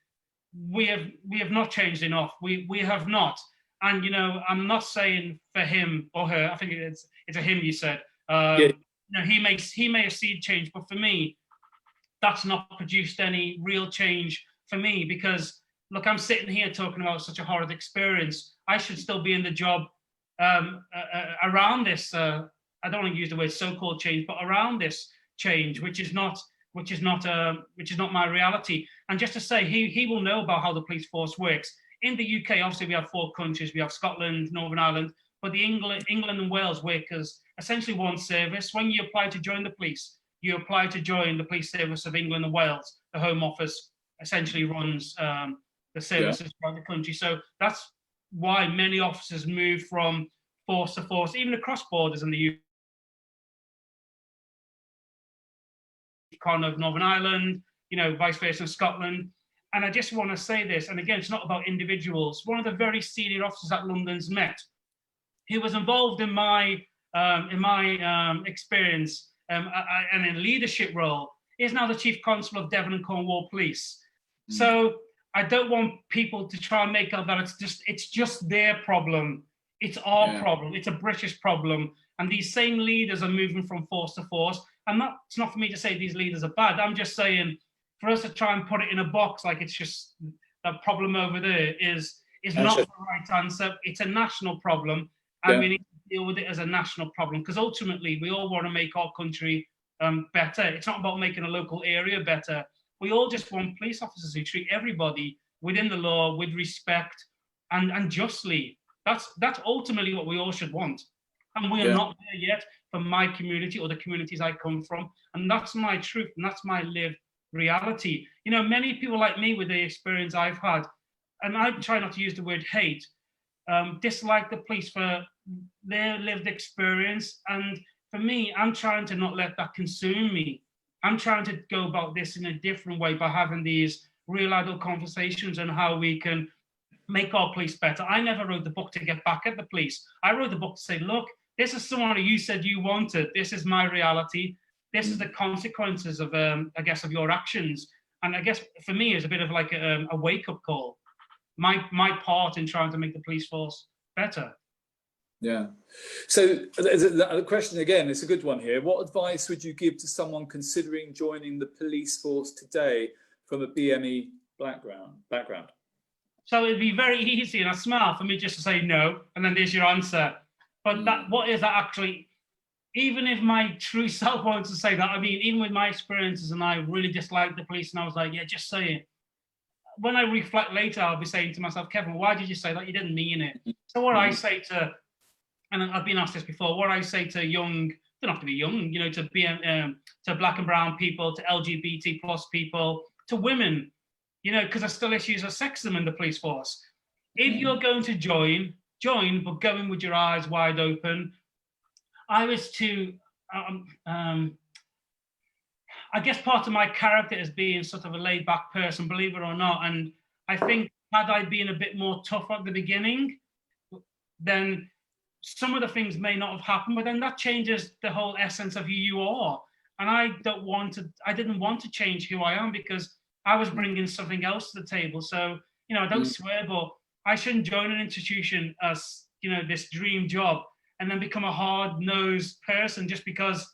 We have not changed enough. We have not. And, I'm not saying for him or her, I think it's a him, you said, yeah. He may have seen change, but for me, that's not produced any real change for me, because look, I'm sitting here talking about such a horrid experience. I should still be in the job around this. I don't want to use the word so-called change, but around this change, which is not my reality. And just to say, he will know about how the police force works. In the UK, obviously, we have 4 countries. We have Scotland, Northern Ireland, but the England and Wales work as essentially one service. When you apply to join the police, you apply to join the police service of England and Wales. The Home Office essentially runs the services around the country. So that's why many officers move from force to force, even across borders in the UK. Of Northern Ireland, vice versa in Scotland. And I just want to say this, and again, it's not about individuals. One of the very senior officers at London's Met, who was involved in my experience and in leadership role, is now the Chief Constable of Devon and Cornwall Police. So I don't want people to try and make out that it's just their problem. It's our problem. It's a British problem. And these same leaders are moving from force to force. It's not for me to say these leaders are bad. I'm just saying, for us to try and put it in a box like it's just a problem over there is not the right answer. It's a national problem, and we need to deal with it as a national problem, because ultimately we all want to make our country better. It's not about making a local area better. We all just want police officers who treat everybody within the law with respect and justly. That's ultimately what we all should want. And we are not there yet for my community or the communities I come from. And that's my truth, and that's my lived reality. Many people like me, with the experience I've had, and I try not to use the word hate, dislike the police for their lived experience. And for me, I'm trying to not let that consume me. I'm trying to go about this in a different way by having these real adult conversations on how we can make our police better. I never wrote the book to get back at the police. I wrote the book to say, look, this is someone who you said you wanted. This is my reality. This is the consequences of, I guess, of your actions. And I guess for me, it's a bit of like a wake-up call. My part in trying to make the police force better. Yeah. So the question again, it's a good one here. What advice would you give to someone considering joining the police force today from a BME background? So it'd be very easy and a smart for me just to say no, and then there's your answer. But what is that actually? even if my true self wants to say that, I mean, even with my experiences, and I really disliked the police, and I was like, yeah, just say it. When I reflect later, I'll be saying to myself, Kevin, why did you say that? You didn't mean it. So what I say to, and I've been asked this before, what I say to young, don't have to be young, you know, to black and brown people, to LGBT plus people, to women, you know, because there's still issues of sexism in the police force. If you're going to join, but go in with your eyes wide open. I was to, I guess part of my character is being sort of a laid back person, believe it or not. And I think had I been a bit more tough at the beginning, then some of the things may not have happened, but then that changes the whole essence of who you are. And I didn't want to change who I am because I was bringing something else to the table. So, you know, I don't swear, but I shouldn't join an institution as, you know, this dream job and then become a hard-nosed person just because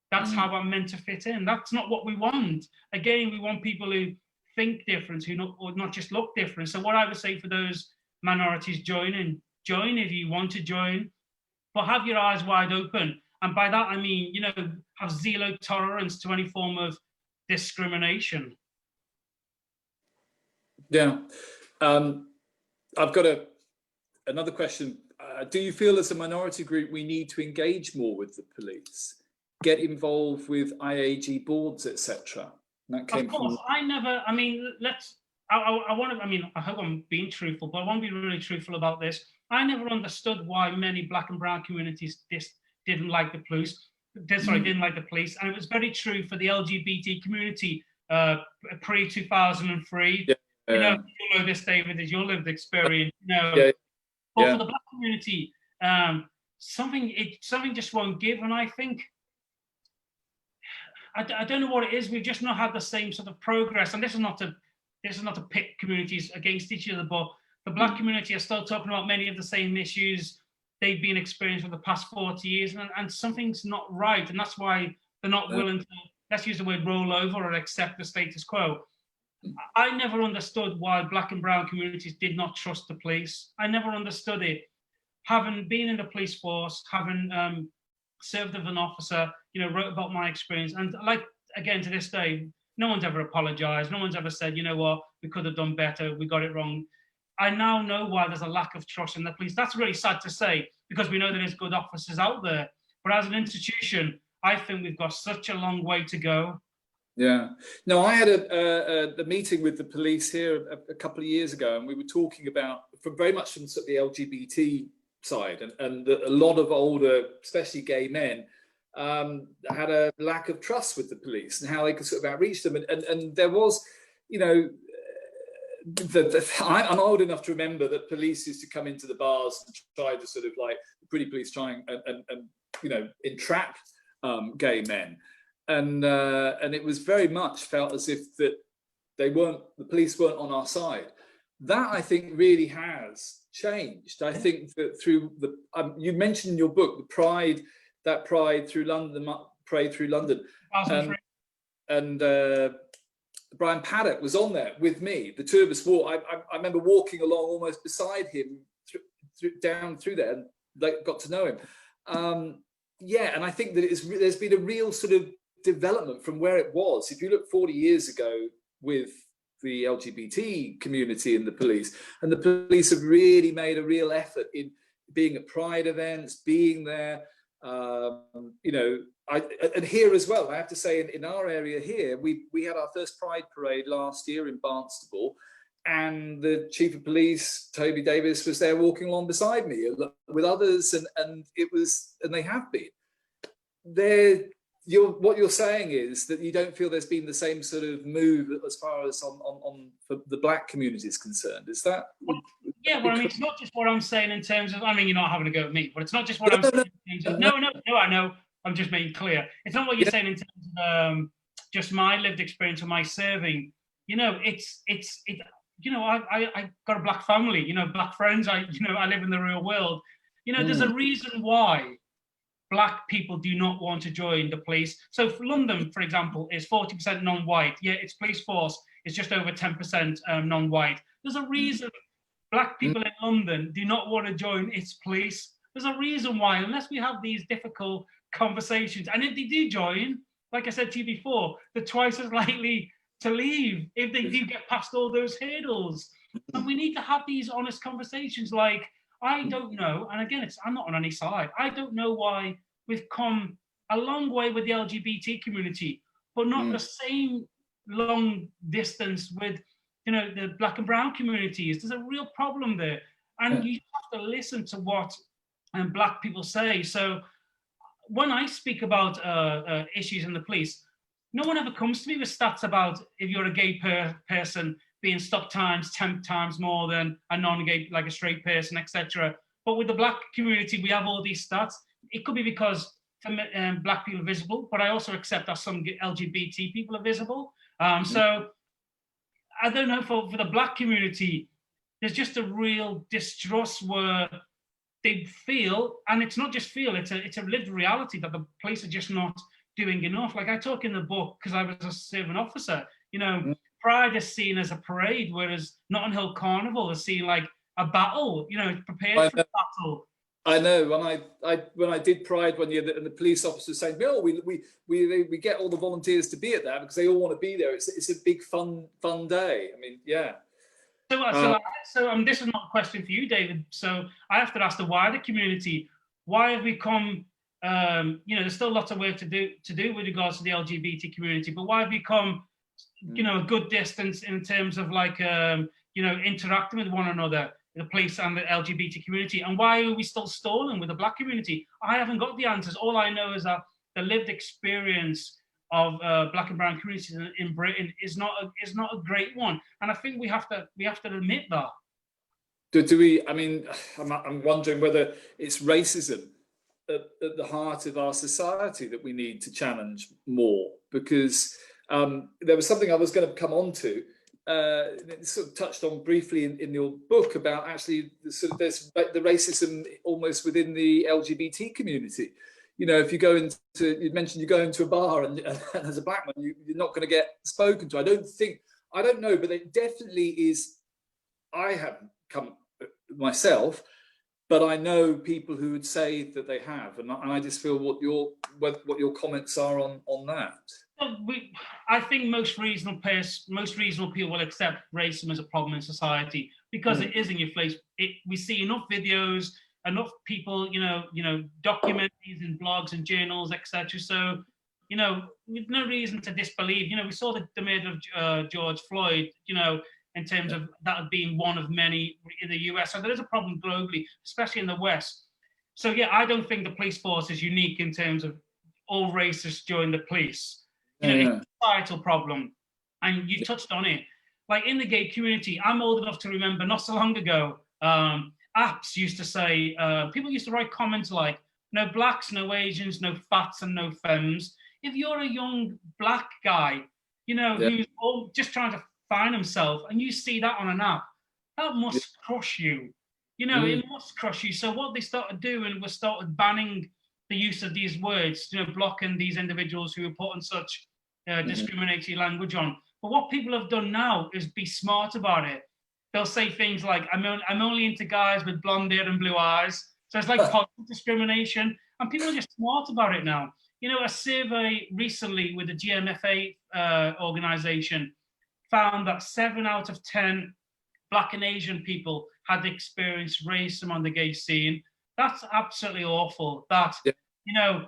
that's how I'm meant to fit in. That's not what we want. Again, we want people who think different, who not just look different. So what I would say for those minorities, join if you want to join, but have your eyes wide open. And by that, I mean, you know, have zero tolerance to any form of discrimination. Yeah. I've got another question. Do you feel as a minority group we need to engage more with the police? Get involved with IAG boards, etc. That came of course, I mean, I hope I'm being truthful, but I want to be really truthful about this. I never understood why many black and brown communities didn't like the police. Didn't like the police. And it was very true for the LGBT community pre-2003. Yeah. You know, you know this, David, is your lived experience. You know, but for the black community, something just won't give. And I think, I don't know what it is. We've just not had the same sort of progress. And this is not to pit communities against each other, but the black community are still talking about many of the same issues they've been experiencing for the past 40 years, and something's not right. And that's why they're not willing to, let's use the word roll over or accept the status quo. I never understood why black and brown communities did not trust the police. I never understood it. Having been in the police force, having served as an officer, you know, wrote about my experience. And like, again, to this day, no one's ever apologized. No one's ever said, you know what, we could have done better. We got it wrong. I now know why there's a lack of trust in the police. That's really sad to say because we know that there's good officers out there. But as an institution, I think we've got such a long way to go. Yeah. No, I had a meeting with the police here a couple of years ago, and we were talking about, very much from sort of the LGBT side, and a lot of older, especially gay men, had a lack of trust with the police and how they could sort of outreach them. And there was, you know, I'm old enough to remember that police used to come into the bars and try to sort of, like, the pretty police trying and you know, entrap gay men. And it was very much felt as if that the police weren't on our side. That, I think, really has changed. I think that through you mentioned in your book the pride through London, parade through London, and Brian Paddock was on there with me. The two of us walked. I remember walking along almost beside him down through there, and like, got to know him. Yeah, and I think that there's been a real sort of development from where it was. If you look 40 years ago with the LGBT community and the police have really made a real effort in being at pride events, being there. You know, and here as well, I have to say, in our area here, we had our first Pride parade last year in Barnstaple, and the Chief of Police, Toby Davis, was there walking along beside me with others, and they have been. What you're saying is that you don't feel there's been the same sort of move as far as on for the black community is concerned. Is that? Yeah, well, I mean, it's not just what I'm saying in terms of, I mean, you're not having a go at me, but it's not just what I'm saying in terms of, no, I know, I'm just making clear. It's not what you're saying in terms of just my lived experience or my serving. You know, it's you know, I got a black family, you know, black friends, I live in the real world. You know, there's a reason why black people do not want to join the police. So for London, for example, is 40% non-white. Yeah, its police force is just over 10% non-white. There's a reason black people in London do not want to join its police. There's a reason why, unless we have these difficult conversations. And if they do join, like I said to you before, they're twice as likely to leave if they do get past all those hurdles. And we need to have these honest conversations. Like, I don't know, and again, I'm not on any side. I don't know why we've come a long way with the LGBT community, but not the same long distance with, you know, the Black and brown communities. There's a real problem there, and you have to listen to what Black people say. So when I speak about issues in the police, no one ever comes to me with stats about if you're a gay person being stopped 10 times more than a non-gay, like a straight person, etc. But with the Black community, we have all these stats. It could be because Black people are visible, but I also accept that some LGBT people are visible. So I don't know, for the Black community, there's just a real distrust where they feel, and it's not just feel, it's a lived reality that the police are just not doing enough. Like I talk in the book, because I was a serving officer, you know, Pride is seen as a parade, whereas Notting Hill Carnival is seen like a battle, you know, prepared for a battle. I know when I did Pride one year, and the police officer was saying, "No, we get all the volunteers to be at that because they all want to be there. It's a big fun day." I mean, yeah. So this is not a question for you, David. So I have to ask the wider community: why have we come? You know, there's still lots of work to do with regards to the LGBT community, but why have we come, you know, a good distance in terms of like you know, interacting with one another, the police and the LGBT community, and why are we still stalling with the Black community? I haven't got the answers. All I know is that the lived experience of Black and brown communities in Britain is not a great one, and I think we have to admit that. Do we? I mean, I'm wondering whether it's racism at the heart of our society that we need to challenge more, because there was something I was going to come on to. It sort of touched on briefly in your book about actually there's the racism almost within the LGBT community. You know, if you go into, you mentioned you go into a bar and as a Black man, you're not going to get spoken to. I don't know, but it definitely is. I haven't come myself, but I know people who would say that they have, and I just feel what your comments are on that. I think most reasonable people will accept racism as a problem in society because it is in your face. We see enough videos, enough people, you know, documentaries and blogs and journals, etc. So, you know, with no reason to disbelieve. You know, we saw the murder of George Floyd, you know, in terms of that being one of many in the US. So there is a problem globally, especially in the West. So yeah, I don't think the police force is unique in terms of all races join the police. You know, it's a societal problem, and you touched on it. Like in the gay community, I'm old enough to remember not so long ago, apps used to say, people used to write comments like, no Blacks, no Asians, no fats, and no femmes. If you're a young Black guy, you know, who's just trying to find himself, and you see that on an app, that must crush you. You know, it must crush you. So what they started doing was started banning the use of these words, you know, blocking these individuals who are putting such discriminatory language on. But what people have done now is be smart about it. They'll say things like, I'm only into guys with blonde hair and blue eyes. So it's like positive discrimination. And people are just smart about it now. You know, a survey recently with the GMFA organization found that 7 out of 10 Black and Asian people had experienced racism on the gay scene. That's absolutely awful. That, you know,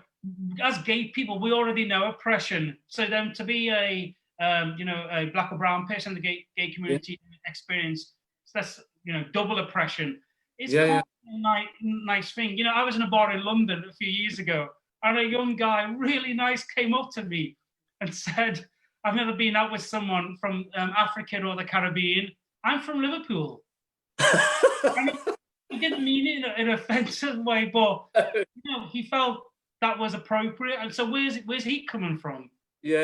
as gay people, we already know oppression. So then to be a you know, a Black or brown person in the gay community experience, so that's, you know, double oppression. It's quite a nice thing. You know, I was in a bar in London a few years ago, and a young guy, really nice, came up to me and said, I've never been out with someone from Africa or the Caribbean. I'm from Liverpool. And he didn't mean it in an offensive way, but you know, he felt that was appropriate. And so where's he coming from? You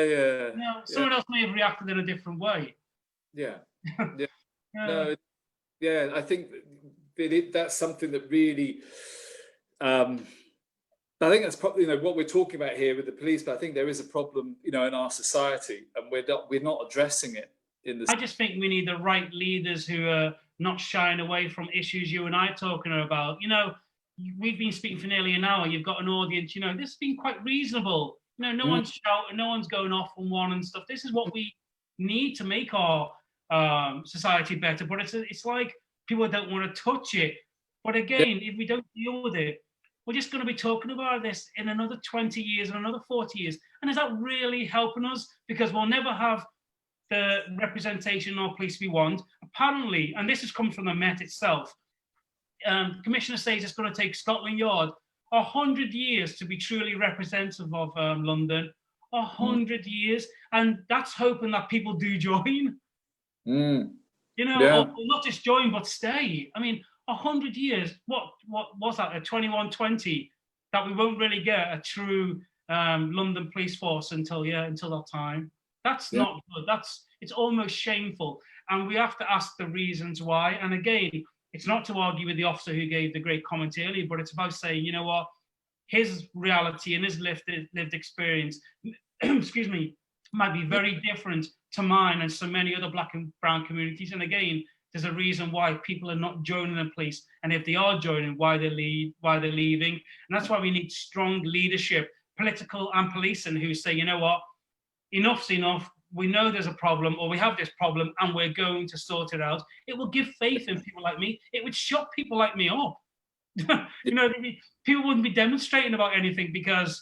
know, someone else may have reacted in a different way. No, I think that's something that really, I think that's probably, you know, what we're talking about here with the police, but I think there is a problem, you know, in our society, and we're not addressing it in the. I just think we need the right leaders who are not shying away from issues you and I are talking about. You know, we've been speaking for nearly an hour. You've got an audience. You know, this has been quite reasonable. You know, no one's shouting, no one's going off on one and stuff. This is what we need to make our society better. But it's like people don't want to touch it. But again, if we don't deal with it, we're just going to be talking about this in another 20 years and another 40 years. And is that really helping us? Because we'll never have the representation of police we want. Apparently, and this has come from the Met itself, Commissioner says it's going to take Scotland Yard 100 years to be truly representative of London. 100 years. And that's hoping that people do join. You know, or not just join, but stay. I mean, 100 years, what was that, a 2120, that we won't really get a true London police force until that time. That's not good. It's almost shameful. And we have to ask the reasons why. And again, it's not to argue with the officer who gave the great comment earlier, but it's about saying, you know what, his reality and his lived experience, excuse me, might be very different to mine and so many other Black and brown communities. And again, there's a reason why people are not joining the police, and if they are joining, why they're leaving. And that's why we need strong leadership, political and policing, who say, you know what, enough's enough. We know there's a problem, or we have this problem, and we're going to sort it out. It will give faith in people like me. It would shut people like me up. You know, people wouldn't be demonstrating about anything because,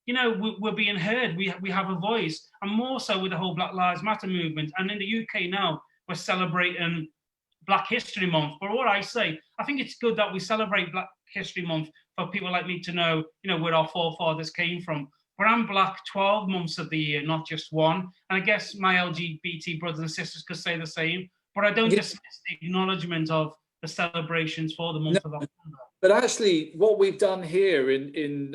you know, we're being heard. We have a voice, and more so with the whole Black Lives Matter movement. And in the UK now, we're celebrating Black History Month. But what I say, I think it's good that we celebrate Black History Month for people like me to know, you know, where our forefathers came from. But I'm Black 12 months of the year, not just one. And I guess my LGBT brothers and sisters could say the same. But I don't dismiss the acknowledgement of the celebrations for the month of October. But actually, what we've done here in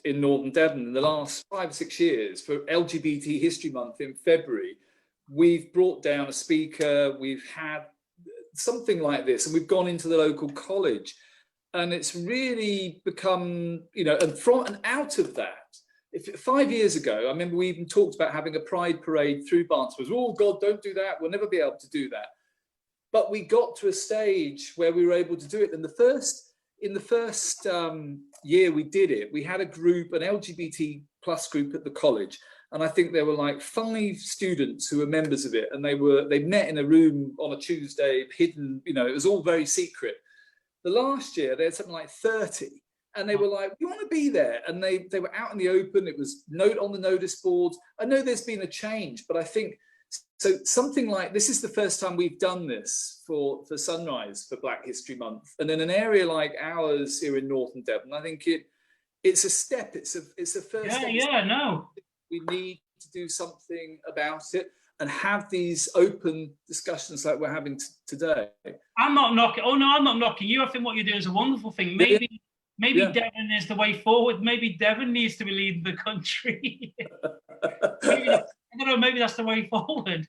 Northern Devon in the last 5 or 6 years for LGBT History Month in February, we've brought down a speaker, we've had something like this, and we've gone into the local college, and it's really become, you know, and from and out of that, 5 years ago, I remember we even talked about having a pride parade through Barnstable. Oh God, don't do that, we'll never be able to do that. But we got to a stage where we were able to do it. And in the first year we did it, we had a group, an LGBT plus group at the college. And I think there were like 5 students who were members of it. And they met in a room on a Tuesday, hidden, you know, it was all very secret. The last year, they had something like 30. And they were like, we want to be there. And they were out in the open. It was note on the notice boards. I know there's been a change, but I think, so something like this is the first time we've done this for Sunrise for Black History Month, and in an area like ours here in Northern Devon, I think it's a step. It's the first step. No. We need to do something about it and have these open discussions like we're having today. I'm not knocking. Oh no, I'm not knocking you. I think what you're doing is a wonderful thing. Maybe Devon is the way forward. Maybe Devon needs to be leading the country. I don't know, maybe that's the way forward.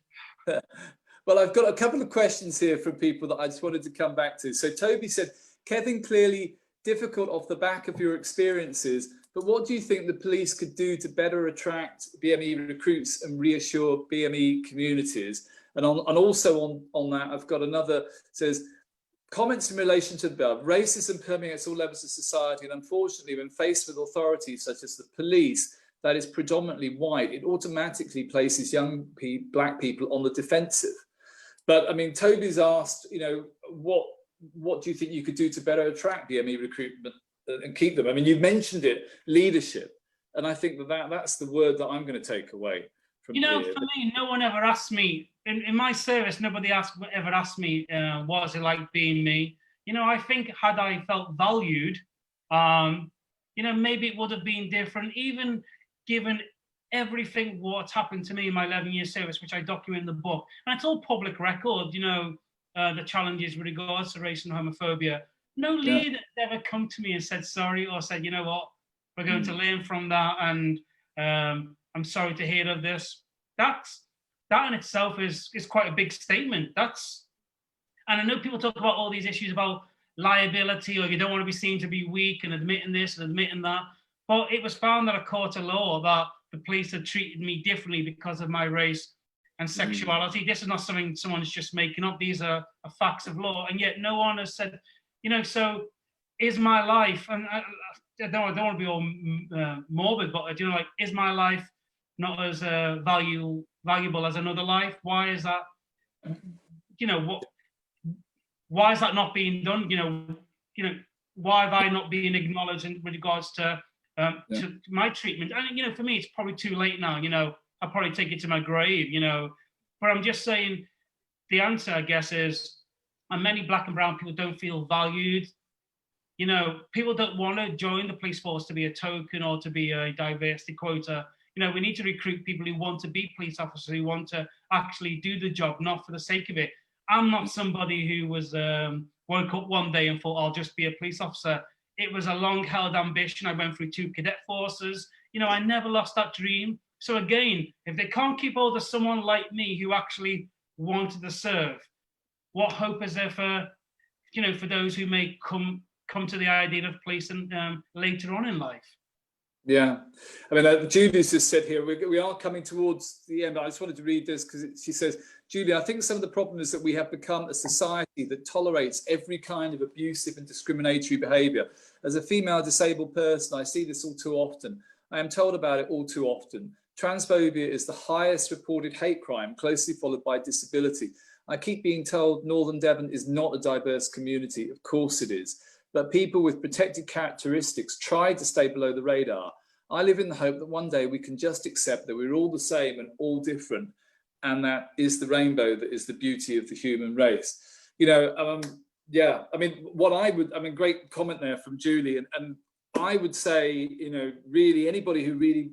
Well, I've got a couple of questions here from people that I just wanted to come back to. So Toby said, Kevin, clearly difficult off the back of your experiences, but what do you think the police could do to better attract BME recruits and reassure BME communities? And also on that, I've got another, says, comments in relation to the above. Racism permeates all levels of society, and unfortunately, when faced with authorities such as the police, that is predominantly white, it automatically places young Black people on the defensive. But I mean, Toby's asked, you know, what do you think you could do to better attract BME recruitment and keep them? I mean, you mentioned it, leadership, and I think that's the word that I'm going to take away from you know here. For me, no one ever asked me in my service. Nobody ever asked me what is it like being me. You know, I think had I felt valued, you know, maybe it would have been different, even given everything what's happened to me in my 11-year service, which I document in the book. And it's all public record, you know, the challenges with regards to race and homophobia. No leader ever come to me and said sorry, or said, you know what, we're going to learn from that, and I'm sorry to hear of this. That in itself is quite a big statement. And I know people talk about all these issues about liability, or you don't want to be seen to be weak, and admitting this and admitting that. But it was found at a court of law that the police had treated me differently because of my race and sexuality. This is not something someone's just making up. These are facts of law. And yet no one has said, So is my life, and I don't want to be all morbid, but like, is my life not as valuable as another life? Why is that? Why is that not being done? Why have I not been acknowledged with regards to my treatment? And for me, it's probably too late now. I'll probably take it to my grave. But I'm just saying, the answer, I guess, is, and many Black and brown people don't feel valued. People don't want to join the police force to be a token or to be a diversity quota. We need to recruit people who want to be police officers, who want to actually do the job, not for the sake of it. I'm not somebody who was woke up one day and thought, I'll just be a police officer. It was a long-held ambition. I went through 2 cadet forces. I never lost that dream. So again, if they can't keep hold of someone like me who actually wanted to serve, what hope is there for those who may come to the idea of police and later on in life? Yeah, I mean, Julie's just said here, we are coming towards the end, but I just wanted to read this because she says, Julie, I think some of the problem is that we have become a society that tolerates every kind of abusive and discriminatory behaviour. As a female disabled person, I see this all too often. I am told about it all too often. Transphobia is the highest reported hate crime, closely followed by disability. I keep being told Northern Devon is not a diverse community. Of course it is. But people with protected characteristics try to stay below the radar. I live in the hope that one day we can just accept that we're all the same and all different, and that is the rainbow, that is the beauty of the human race. Yeah, I mean, great comment there from Julie, and I would say, really anybody who really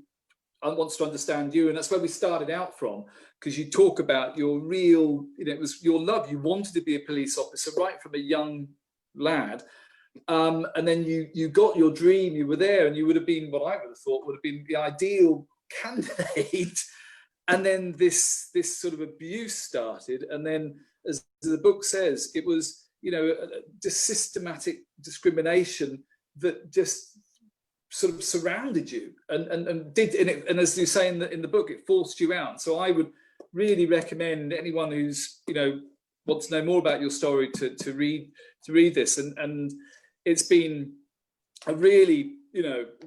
wants to understand you, and that's where we started out from, because you talk about your real, it was your love. You wanted to be a police officer right from a young lad. And then you got your dream, you were there, and you would have been what I would have thought would have been the ideal candidate. And then this sort of abuse started. And then, as the book says, it was, just systematic discrimination that just sort of surrounded you and as you say in the book, it forced you out. So I would really recommend anyone who's, wants to know more about your story to read this. And it's been a really,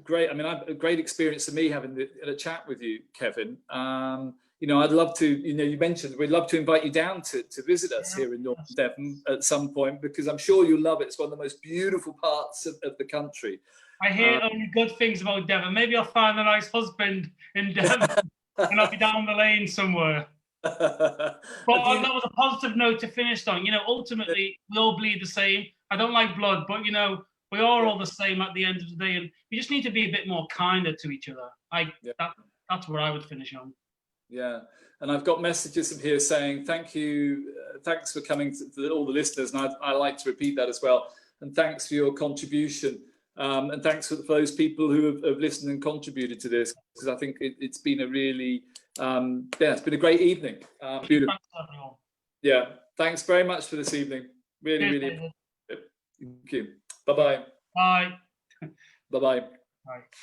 great, a great experience for me having a chat with you, Kevin. I'd love to, you mentioned we'd love to invite you down to visit us here in Northern Devon at some point, because I'm sure you'll love it. It's one of the most beautiful parts of the country. I hear only good things about Devon. Maybe I'll find a nice husband in Devon and I'll be down the lane somewhere. But that was a positive note to finish on. Ultimately, we all bleed the same. I don't like blood, but we are all the same at the end of the day, and we just need to be a bit more kinder to each other. That's where I would finish on. Yeah, and I've got messages from here saying thank you, thanks for coming to all the listeners, and I like to repeat that as well. And thanks for your contribution, and thanks for those people who have listened and contributed to this, because I think it's been a really it's been a great evening. Beautiful. Thanks, everyone. Yeah, thanks very much for this evening. Really. Thank you. Bye-bye. Bye. Bye-bye. Bye.